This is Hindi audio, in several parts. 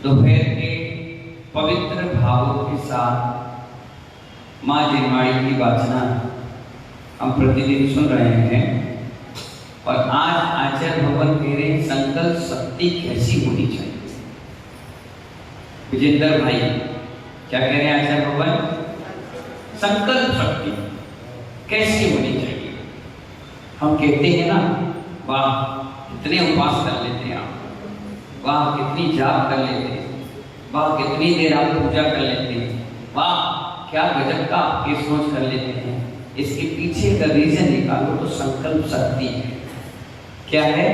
दोपहर के पवित्र भावों के साथ माँ जिनवाणी की वाचना हम प्रतिदिन सुन रहे हैं। और आज आचार्य भवन कह रहे हैं संकल्प शक्ति कैसी होनी चाहिए। विजेंद्र भाई क्या कह रहे हैं आचार्य भवन? संकल्प शक्ति कैसी होनी चाहिए। हम कहते हैं ना, वाह कितने उपवास कर लेते हैं आप, वाह कितनी जाप कर लेते हैं, वाह कितनी देर आप पूजा कर लेते हैं, वाह क्या गजब का आपकी सोच कर लेते हैं। इसके पीछे का रीजन निकालो तो संकल्प शक्ति है। क्या है?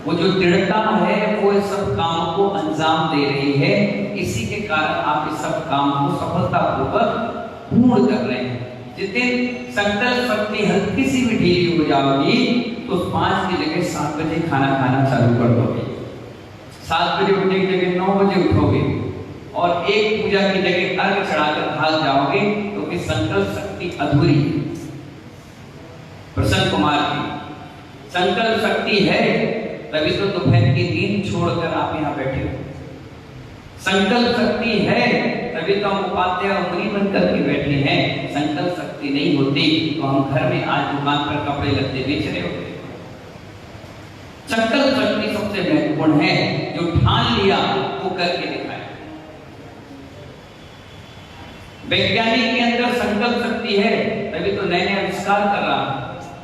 वो जो दृढ़ता है वो इस सब काम को अंजाम दे रही है। इसी के कारण आप इस सब काम को सफलतापूर्वक पूर्ण कर रहे हैं। जिस दिन संकल्प शक्ति हल्की सी भी ढीली हो जाएगी तो 5 की जगह 7 बजे खाना खाना चालू कर दोगे, 7 बजे उठने की जगह 9 बजे उठोगे और एक पूजा की जगह अर्घ चढ़ाकर भाग जाओगे, क्योंकि संकल्प शक्ति अधूरी है। प्रसन्न कुमार की संकल्प शक्ति है, तभी तो दोपहर की नींद छोड़कर आप यहाँ बैठे हो। संकल्प शक्ति है, तभी तो हम उपाध्याय और मुनि बनकर के बैठे हैं। संकल्प शक्ति नहीं होती तो हम घर में आज दुकान पर कपड़े लत्ते बेच रहे होते। संकल्प शक्ति सबसे महत्वपूर्ण है। जो ठान लिया वो करके दिखाए। वैज्ञानिक के अंदर संकल्प शक्ति है, तभी तो नए नए आविष्कार कर रहा।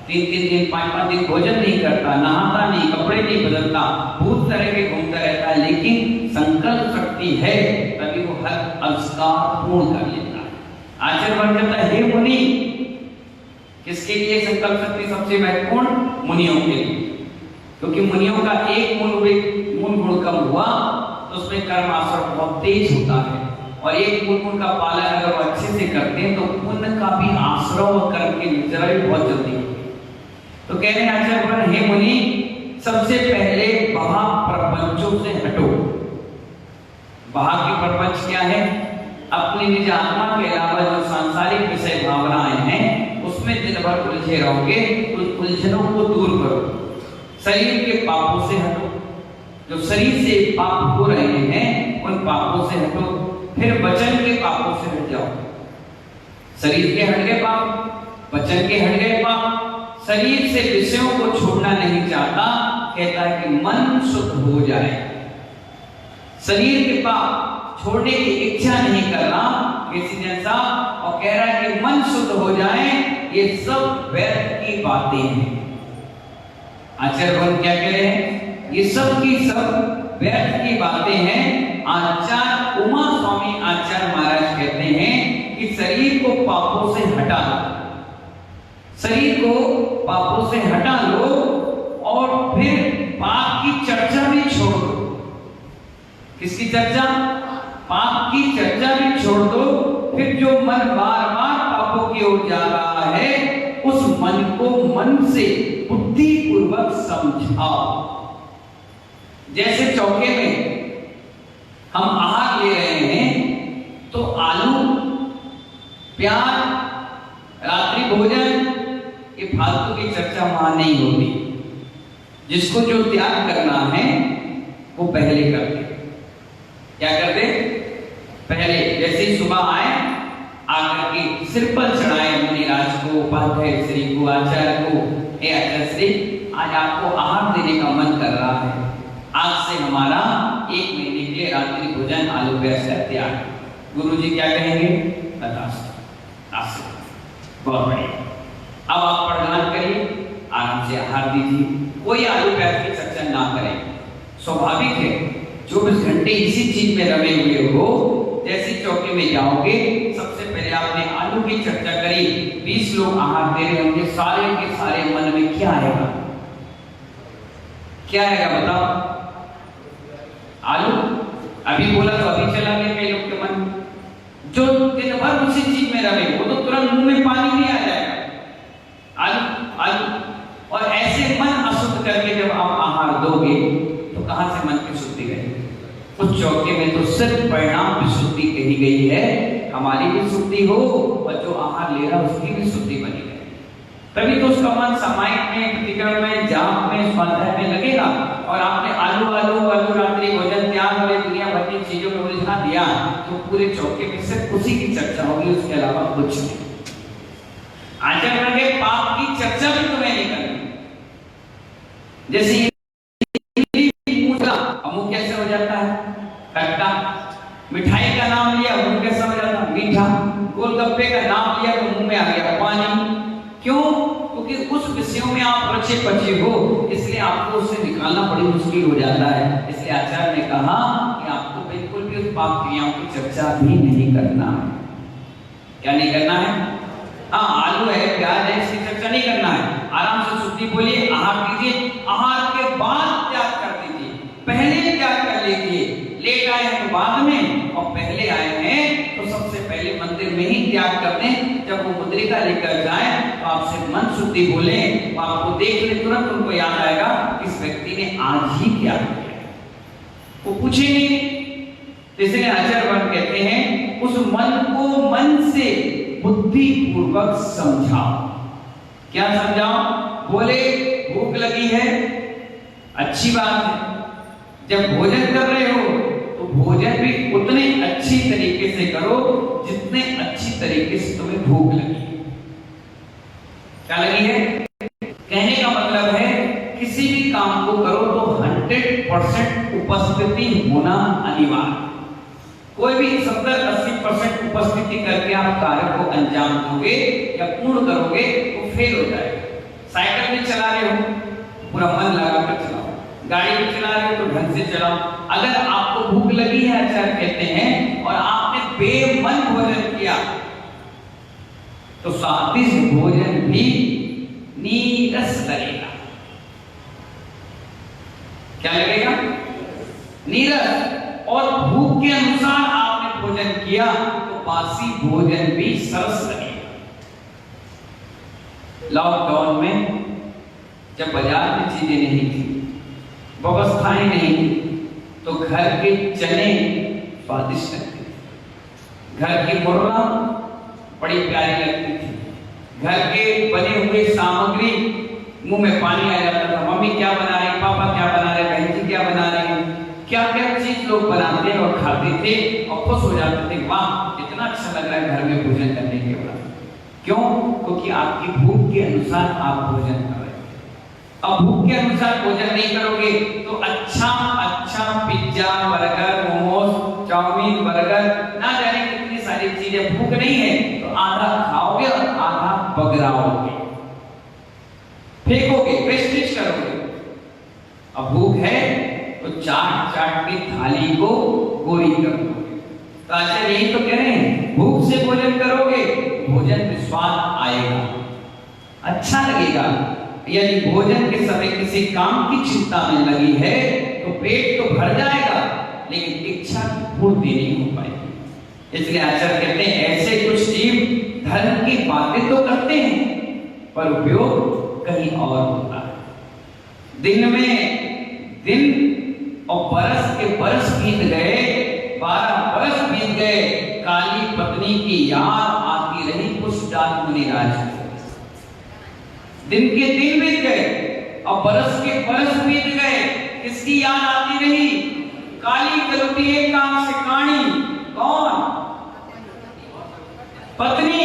3-3 दिन 5-5 दिन भोजन नहीं करता, नहाता नहीं, कपड़े नहीं बदलता, भूत तरह के घूमता रहता है, लेकिन संकल्प शक्ति है तभी वो हर आविष्कार पूर्ण कर लेता है। आचार्य बन जाता है। हे मुनि, किसके लिए संकल्प शक्ति सबसे महत्वपूर्ण? मुनियों के लिए। क्योंकि मुनियों का एक मूल गुण कम हुआ तो उसमें कर्म आश्रम बहुत तेज होता है, और एक मूल गुण का पालन अगर वो अच्छे से करते हैं तो पुण्य का भी आश्रम और कर्म की निर्जरा भी बहुत जल्दी होती है। तो कह रहे हैं आचार्य, हे मुनि, सबसे पहले बाह्य प्रपंचों से हटो। बाह्य के प्रपंच क्या है? अपनी निज आत्मा के अलावा जो सांसारिक विषय भावनाएं हैं उसमें दिन भर उलझे रहोगे, उन उलझनों को दूर करो। शरीर के पापों से हटो, जो शरीर से पाप हो रहे हैं उन पापों से हटो। फिर वचन के पापों से हट जाओ। शरीर के हट गए पाप, वचन के हट गए पाप। शरीर से विषयों को छोड़ना नहीं चाहता, कहता है कि मन शुद्ध हो जाए। शरीर के पाप छोड़ने की इच्छा नहीं कर रहा किसी जैसा, और कह रहा है कि मन शुद्ध हो जाए। ये सब व्यर्थ की बातें हैं। आचार्य भगवान क्या कह रहे हैं? ये सब की सब व्यर्थ की बातें हैं। आचार्य उमा स्वामी आचार्य महाराज कहते हैं कि शरीर को पापों से हटा लो, शरीर को पापों से हटा लो और फिर पाप की चर्चा भी छोड़ दो। किसकी चर्चा? पाप की चर्चा भी छोड़ दो। फिर जो मन बार बार पापों की ओर जा रहा है उस मन को मन से बुद्धि पूर्वक समझाओ। जैसे चौके में हम आहार ले रहे हैं तो आलू, प्याज, रात्रि भोजन, ये फालतू की चर्चा वहां नहीं होती। जिसको जो त्याग करना है वो पहले कर दे। क्या कर दे? पहले। जैसे ही सुबह आए, आकर के सिर पर चढ़ाए मुनिराज को, उपाध्याय श्री को, आचार्य को, हे आचार्य श्री, आज आपको आहार देने का मन कर रहा है। आज से हमारा 1 महीने के लिए रात्रि भोजन आलू प्याज का त्याग। गुरुजी क्या कहेंगे? बहुत बढ़िया। अब आप प्रदान करिए, आराम से आहार दीजिए, कोई आलू प्याज की चर्चा ना करें। स्वाभाविक है 24 घंटे इसी चीज में रमे हुए हो। जैसे चौके में जाओगे, सबसे पहले आपने आलू की चर्चा करी, 20 लोग आहार दे रहे होंगे, सारे के सारे मन में क्या आएगा? क्या आएगा बताओ? आलू। अभी बोला तो अभी चला गया कई लोग के मन। जो दिन भर उसी चीज में रहे वो तो तुरंत मुंह में पानी नहीं आ जाएगा। आलू आलू। और ऐसे मन अशुद्ध करके जब आप आहार दोगे तो कहां से मन की शुद्धि रहेगी? उस चौके में तो सिर्फ परिणाम विशुद्धि कही गई है, हमारी भी शुद्धि हो और जो आहार ले रहा उसकी भी शुद्धि बनी रहे। तभी तो उसका मन सामायिक में, प्रतिक्रमण में, जाप में, स्वाध्याय में लगेगा। और आपने आलू आलू आलू रात्रि भोजन त्याग और दुनिया चीजों में उलझा दिया तो पूरे चौके में सिर्फ उसी की चर्चा होगी, उसके अलावा कुछ नहीं। आचरण के पाप की चर्चा भी तुम्हें नहीं करनी। जैसे मुंह कैसे हो जाता है खट्टा, मिठाई का नाम लिया मुंह कैसा हो जाता है मीठा, गोलगप्पे का नाम लिया तो मुंह में आ गया पानी। क्यों? क्योंकि उस विषयों में आप रचे पचे हो, इसलिए आपको उससे निकालना बड़ी मुश्किल हो जाता है। इसलिए आचार्य ने कहा कि आपको बिल्कुल भी उस पाप क्रियाओं की चर्चा भी नहीं करना है। क्या नहीं करना है? हाँ, आलू है, प्याज है, इसकी चर्चा नहीं करना है। आराम से शुद्धि बोलिए, आहार कीजिए, आहार के बाद त्याग कर दीजिए। पहले त्याग कर लीजिए, लेट आए हैं तो बाद में, और पहले आए हैं तो सबसे पहले मंदिर में ही त्याग कर दें। जब वो मुद्रिका लेकर जाए तो आपसे मन शुद्धि बोले, तो आपको देख ले तुरंत उनको याद आएगा इस व्यक्ति ने आज ही त्याग किया। वो पूछेंगे, इसलिए आचार्य कहते हैं उस मन को मन से बुद्धि पूर्वक समझाओ। क्या समझाओ? बोले भूख लगी है, अच्छी बात है। जब भोजन कर रहे हो तो भोजन भी उतने अच्छी तरीके से करो जितने अच्छी तरीके से तुम्हें भूख लगी। क्या लगी है? कहने का मतलब है किसी भी काम को करो तो 100% उपस्थिति होना अनिवार्य। कोई भी 70-80% उपस्थिति करके आप कार्य को अंजाम दोगे या पूर्ण करोगे तो फेल हो जाएगा। साइकिल में चला रहे हो पूरा मन लगा कर चलाओ, गाड़ी में चला रहे हो तो ढंग से चलाओ। अगर आपको भूख लगी है, आचार्य कहते हैं, और आपने बेमन भोजन किया तो स्वादिष्ट भोजन भी नीरस लगेगा। क्या लगेगा? नीरस। और भूख के अनुसार आपने भोजन किया तो बासी भोजन भी सरस लगेगा। लॉकडाउन में जब बाजार में चीजें नहीं थी, व्यवस्थाएं नहीं थी, तो घर के चने स्वादिष्ट लगते थे, घर की मुर्गा बड़ी प्यारी लगती थी, घर के बने हुए सामग्री मुंह में पानी आ जाता था। मम्मी क्या बना रही, पापा क्या बना रहे, बहन जी क्या बना रही, क्या क्या चीज लोग बनाते और खाते थे और खुश हो जाते थे, वाह कितना अच्छा लग रहा है घर में भोजन करने के बाद। क्यों? क्योंकि आपकी भूख के अनुसार आप भोजन कर रहे हैं। अब भूख के अनुसार भोजन नहीं करोगे तो अच्छा pizza, burger, momos, chow mein, burger, ना जाने कितनी सारी चीजें, भूख नहीं है तो आधा खाओगे और आधा बगराओगे, फेंकोगे, वेस्टेज करोगे। अब भूख है तो चाट की थाली को गोरी कर दोगे। तो आचार्य यही तो कह रहे हैं, भूख से भोजन करोगे भोजन में स्वाद आएगा, अच्छा लगेगा। यदि भोजन के समय किसी काम की चिंता में लगी है तो पेट तो भर जाएगा लेकिन इच्छा की पूर्ति नहीं हो पाएगी। इसलिए आचार्य कहते हैं ऐसे कुछ जीव धर्म की बातें तो करते हैं पर उपयोग कहीं और होता है। दिन में दिन और बरस के बरस बीत गए, 12 बरस बीत गए, काली पत्नी की याद आती रही पुष्टान मुनिराज को। दिन के दिन बीत गए और बरस के बरस बीत गए, किसकी याद आती रही? काली गलती एक काम से काणी, कौन? पत्नी।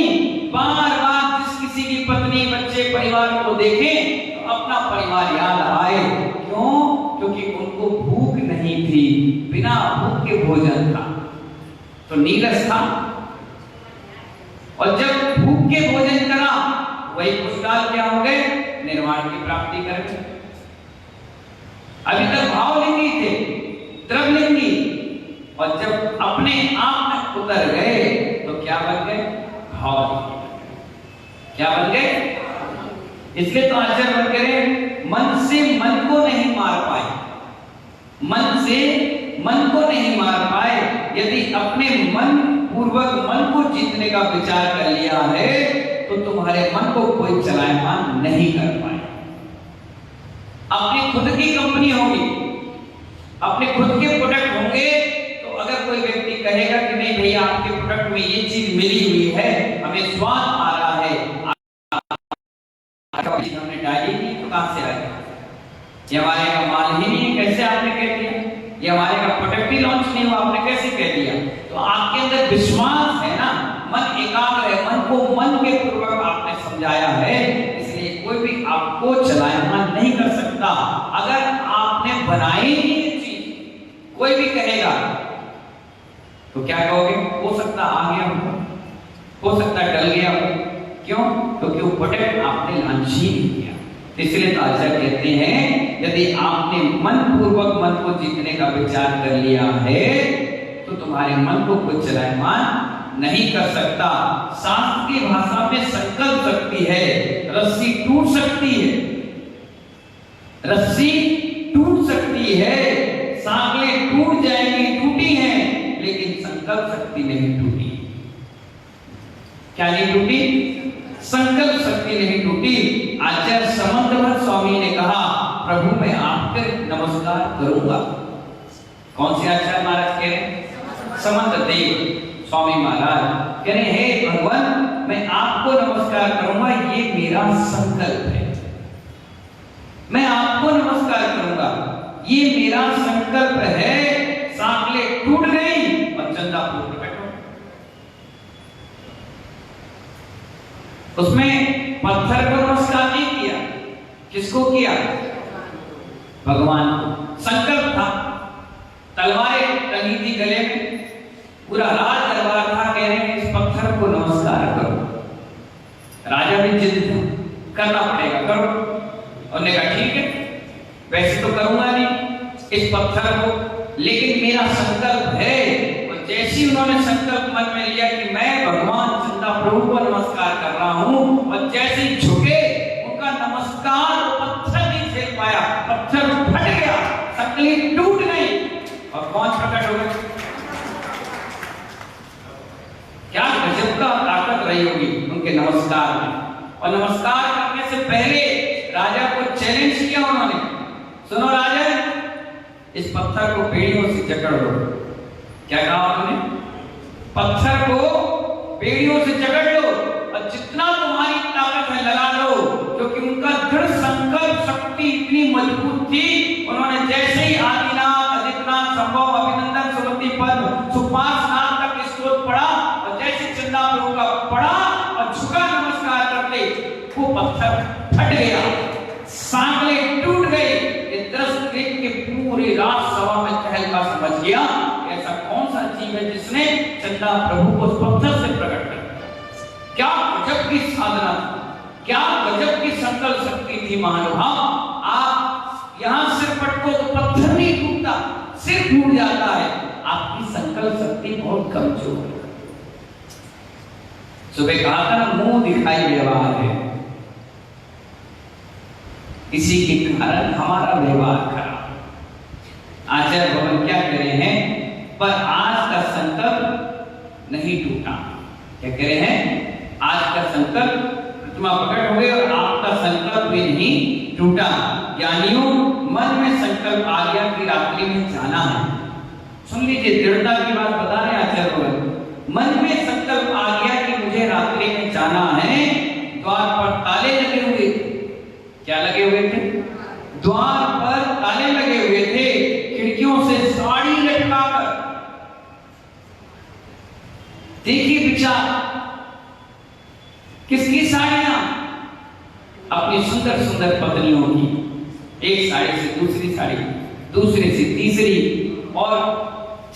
बार बार जिस किसी की पत्नी, बच्चे, परिवार को देखें तो अपना परिवार याद आए। क्यों? क्योंकि उनको भूख नहीं थी, बिना भूख के भोजन था तो नीरस था, और जब भूख के भोजन करा वही पुष्टाल क्या हो गए? निर्वाण की प्राप्ति कर गए। अभी तक भावलिंगी थे, द्रव्यलिंगी, और जब अपने आप में उतर गए तो क्या बन गए? भावलिंगी। क्या बन गए? इसलिए तो आचार्य बन गए मन से मन को नहीं मार पाए, मन से मन को नहीं मार पाए। यदि अपने मन पूर्वक मन को जीतने का विचार कर लिया है तो तुम्हारे मन को कोई चलायमान नहीं कर पाए। अपनी खुद की कंपनी होगी, अपने खुद के प्रोडक्ट होंगे, तो अगर कोई व्यक्ति कहेगा कि नहीं भैया आपके प्रोडक्ट में ये चीज मिली हुई है, हमें स्वाद आ रहा है, हमने डाली नहीं तो कहां से आएगा? ये हमारे का माल ही नहीं है, कैसे आपने कह दिया? ये हमारे का प्रोडक्ट ही लॉन्च नहीं हुआ, आपने कैसे कह दिया? तो आपके अंदर विश्वास है ना, मन एकाग्र है, मन को मन के पूर्वक आपने समझाया है, इसलिए कोई भी आपको चलायमान नहीं कर सकता। अगर आपने बनाई नहीं ये चीज, कोई भी कहेगा तो क्या कहोगे? हो सकता आ गया हो सकता डल गया हो। क्यों? क्योंकि वो प्रोडक्ट आपने लॉन्च ही नहीं किया। इसलिए तो आचार्य कहते हैं यदि आपने मन पूर्वक मन को जीतने का विचार कर लिया है तो तुम्हारे मन को कोई चलायमान नहीं कर सकता। शास्त्र की भाषा में संकल्प शक्ति है, रस्सी टूट सकती है, रस्सी टूट सकती है, सांगलें टूट जाएंगी, टूटी हैं, लेकिन संकल्प शक्ति नहीं टूटी। क्या नहीं टूटी? संकल्प शक्ति नहीं टूटी। आचार्य समंतभट्ट स्वामी ने कहा प्रभु मैं आपके नमस्कार करूंगा। कौन से आचार्य महाराज कह रहे? समंत देव स्वामी महाराज कह रहे हे भगवान मैं आपको नमस्कार करूंगा, ये मेरा संकल्प है, मैं आपको नमस्कार करूंगा, ये मेरा संकल्प है। सांकलें टूट गई और चंदा प्रकट हो। उसमें पत्थर को नमस्कार नहीं किया, किसको किया? भगवान को। संकल्प था, तलवारें टंगी थी गले में, पूरा राज दरबार था, कह रहे हैं इस पत्थर को नमस्कार करो। राजा भी जिद था, करना पड़ेगा, करो। उन्होंने कहा ठीक है, वैसे तो करूंगा नहीं इस पत्थर को, लेकिन मेरा संकल्प है। और जैसे ही उन्होंने संकल्प मन में लिया कि मैं भगवान चंदा प्रभु को नमस्कार कर रहा हूं, और जैसे ही झुके उनका नमस्कार पत्थर नहीं झेल पाया, पत्थर फट गया, शक्लें टूट गई और कौन प्रकट हो गए? क्या गजब का ताकत रही होगी उनके नमस्कार में। और नमस्कार करने से पहले राजा को चैलेंज किया उन्होंने, सुनो राजा इस पत्थर को बेड़ियों से जकड़ लो। क्या कहा उन्होंने? पत्थर को बेड़ियों से जकड़ लो और जितना तुम्हारी ताकत है लगा लो, क्योंकि उनका दृढ़ संकल्प शक्ति इतनी मजबूत थी। उन्होंने जैसे ही आदिनाथ, आदित्यनाथ, संभव, अभिनंदन, सुमति पद, सुपास नाम तक स्तोत्र पढ़ा और जैसे चंदा प्रभु का पढ़ा और झुका नमस्कार करते, वो पत्थर फट गया, सांकलें टूट गई। दृश्य देख के पूरी रात सभा में तहलका समझ गया, ऐसा कौन सा जीव है जिसने चंदा प्रभु को पत्थर से प्रकट कर दिया। क्या गजब की साधना, क्या गजब की संकल्प शक्ति थी महानुभाव। आप यहां सिर पटको तो पत्थर नहीं टूटता, सिर टूट जाता है। आपकी संकल्प शक्ति बहुत कमजोर है। सुबह कहा था ना, मुंह दिखाई व्यवहार है, इसी के कारण हमारा व्यवहार खराब। आचार्य भगवान क्या कह रहे हैं? पर आज का संकल्प नहीं टूटा। क्या कह रहे हैं? आज का संकल्प, प्रतिमा प्रकट हो गई और आपका संकल्प भी नहीं टूटा। ज्ञानियों मन में संकल्प आ गया कि रात्रि में जाना है। सुन लीजिए, दृढ़ता की बात बता रहे हैं आचार्य भगवान। मन में संकल्प आ गया कि मुझे रात्रि में जाना है। द्वार पर ताले लगे हुए थे। क्या लगे हुए थे? द्वार पर ताले लगे हुए थे। खिड़कियों से साड़ी लटकाकर, देखिए विचार, किसकी साड़ियां? अपनी सुंदर सुंदर पत्नियों की। एक साड़ी से दूसरी साड़ी, दूसरे से तीसरी, और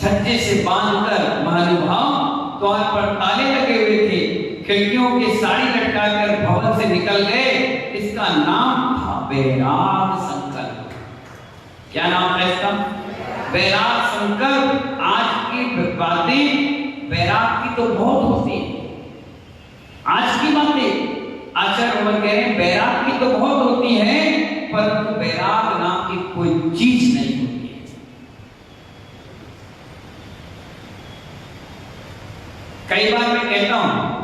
छज्जे से बांधकर महानुभाव द्वार पर ताले लगे हुए थे। खिड़कियों की साड़ी लटकाकर भवन से निकल गए। इसका नाम था वैराग संकल्प। क्या नाम है इसका? वैराग संकल्प। आज की बातें वैराग की तो बहुत होती है। आज की बातें आचार्य भगवान कह रहे हैं वैराग की तो बहुत होती है, परंतु वैराग नाम की कोई चीज नहीं होती है। कई बार मैं कहता हूं,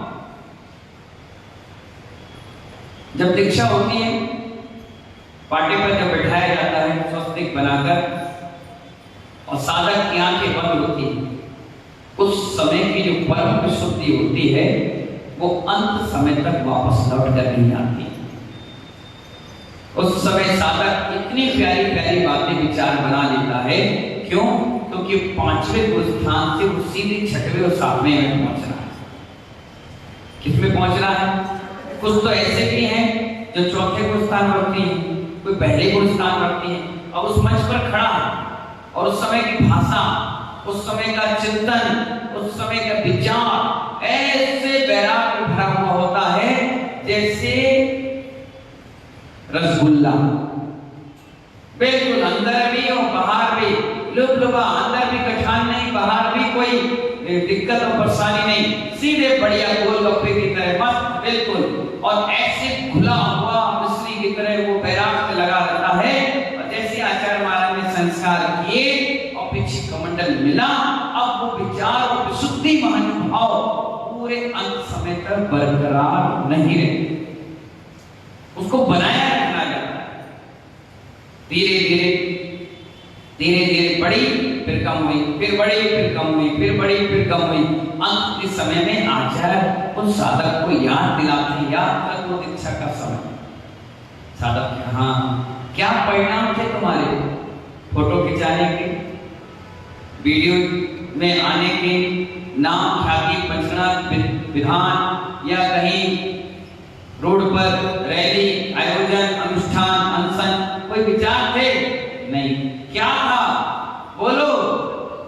जब दीक्षा होती है, पाटे पर जब बैठाया जाता है स्वस्तिक बनाकर और साधक की आंखें बंद होती है, उस समय की जो परम विशुद्धि होती है वो अंत समय तक वापस लौट कर नहीं आती। उस समय साधक इतनी प्यारी प्यारी बातें विचार बना लेता है क्यों? क्योंकि 5वें गुरु स्थान से वो सीधे 6वें और 7वें में पहुंच रहा है। किसमें पहुंच रहा है? कुछ तो ऐसे भी हैं जो चौथे गुरु स्थान रखती हैं, कोई पहले गुरु स्थान रखती है। अब उस मंच पर खड़ा और उस समय की भाषा, उस समय का चिंतन, उस समय का विचार ऐसे वैराग्य भरा हुआ होता है जैसे रसगुल्ला, बिल्कुल अंदर भी और बाहर भी लुबलुबा, अंदर भी कठान नहीं, बाहर भी कोई दिक्कत और परेशानी नहीं, सीधे बढ़िया गोलगप्पे की तरह मस्त बिल्कुल, और ऐसे खुला हुआ मिश्री की तरह वो वैराग्य लगा रहता है। और जैसे आचार्य महाराज ने संस्कार किए और पीछे कमंडल मिला, अब वो विचार और विशुद्धि महानुभाव पूरे अंत समय तक बरकरार नहीं रहे, उसको बनाया रखना जाता है। धीरे धीरे धीरे धीरे बढ़ी, फिर कम हुई, फिर बढ़ी, फिर कम हुई, फिर बढ़ी, फिर कम हुई। अंत के समय में आचार्य उस साधक को याद दिलाते, याद कर वो दीक्षा का समय। साधक, हाँ क्या परिणाम थे तुम्हारे? फोटो खिंचाने के, वीडियो में आने के, नाम ख्याति बचना विधान, या कहीं रोड पर रैली, आयोजन, अनुष्ठान, अनशन, कोई विचार थे? नहीं। क्या था? बोलो।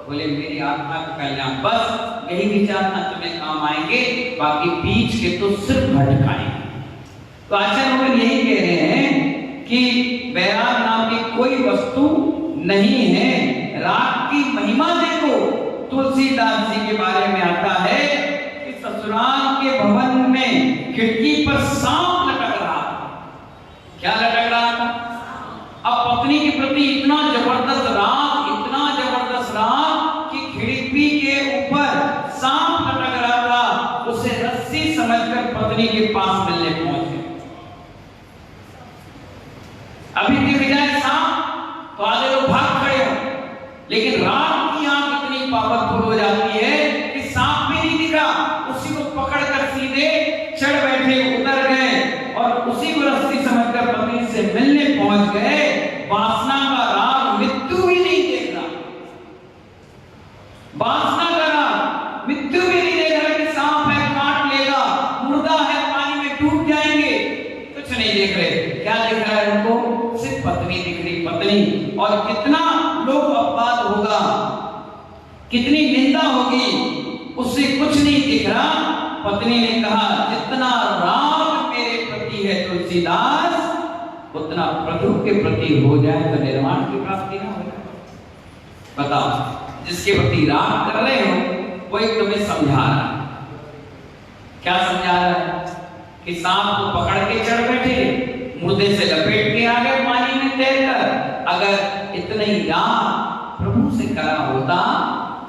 बोले मेरी आत्मा का कल्याण, बस यही विचार ना तुम्हें काम आएंगे, बाकी बीच के तो सिर्फ भटकाएंगे। तो आचार्य लोग यही कह रहे हैं कि वैराग नाम की कोई वस्तु नहीं है। राग की महिमा देखो, तुलसीदास जी के बारे में आता है कि ससुराल के भवन में खिड़की पर सांप लटक रहा था। क्या लटक रहा था? अब पत्नी के प्रति इतना जबरदस्त राग, इतना जबरदस्त राग कि खिड़की के ऊपर सांप लटक रहा था, उसे रस्सी समझकर पत्नी के पास मिलने पहुंचे। अभी दिख जाए सांप तो आधे लोग भाग खड़े हो, लेकिन राग की आंख इतनी पावरफुल हो जाती है कि सांप भी नहीं दिखा, उसी को पकड़कर सीधे चढ़ बैठे, उतर गए और उसी को रस्सी समझकर पत्नी से मिलने पहुंच गए। वासना का राग मृत्यु भी नहीं देख रहा, वासना का राग मृत्यु भी नहीं देख रहा कि सांप है काट लेगा, मुर्दा है पानी में डूब जाएंगे, कुछ नहीं देख रहे। क्या दिख रहा है उनको? सिर्फ पत्नी दिख रही, पत्नी। और कितना लोग अपवाद होगा, कितनी निंदा होगी, उससे कुछ नहीं दिख रहा। पत्नी ने कहा जितना राग मेरे प्रति है तुलसीदास, उतना प्रभु के प्रति हो जाए तो निर्वाण की प्राप्ति ना हो। बताओ, जिसके प्रति राग कर रहे हो वो एक तुम्हें समझा रहा है। क्या समझा रहा है? कि सांप को पकड़ के चढ़ बैठे, मुर्दे से लपेट के आ गए पानी में तैरकर। अगर इतना ही राग प्रभु से करा होता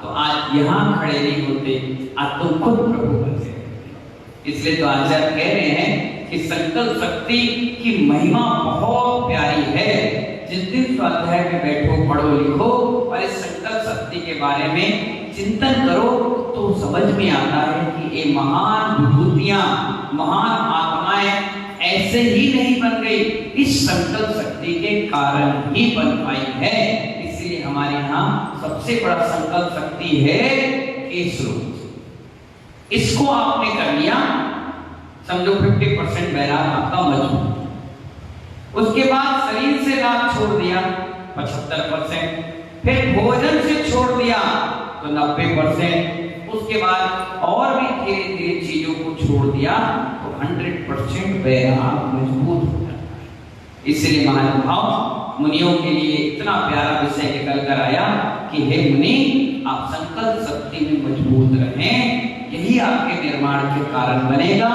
तो आज यहां खड़े नहीं होते, आज तुम खुद प्रभु बनते। इसलिए तो आचार्य कह रहे हैं कि संकल्प शक्ति की महिमा बहुत प्यारी है। जिस दिन स्वाध्याय में बैठो, पढ़ो, लिखो और इस संकल्प शक्ति के बारे में चिंतन करो तो समझ में आता है कि ये महान विभूतियां, महान आत्माएं ऐसे ही नहीं बन गई, इस संकल्प शक्ति के कारण ही बन पाई है। इसलिए हमारे यहाँ सबसे बड़ा संकल्प शक्ति है केशरूप। इसको आपने कर लिया, समझो 50% वैराग आपका मजबूत। उसके बाद शरीर से राग छोड़ दिया 75%, फिर भोजन से छोड़ दिया तो 90%, उसके बाद और भी धीरे धीरे चीजों को छोड़ दिया तो 100% वैराग मजबूत हो जाता है। इसलिए महानुभाव मुनियों के लिए इतना प्यारा विषय निकल कर आया कि हे मुनि, आप संकल्प शक्ति में मजबूत रहें, यही आपके निर्माण के कारण बनेगा।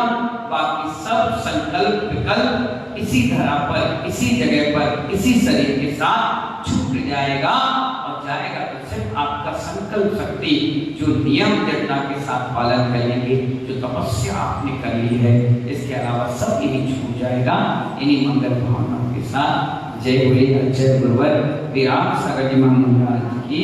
बाकी सब संकल्प विकल्प इसी धरा पर, इसी जगह पर, इसी शरीर के साथ छूट जाएगा और जाएगा तो सिर्फ आपका संकल्प शक्ति, जो नियम दृढ़ता के साथ पालन करेंगे, जो तपस्या आपने कर ली है, इसके अलावा सब यही छूट जाएगा। इन्हीं मंगल भावनाओं के साथ जय बोले अक्षय गुरुवर विराट सागर जी महाराज की।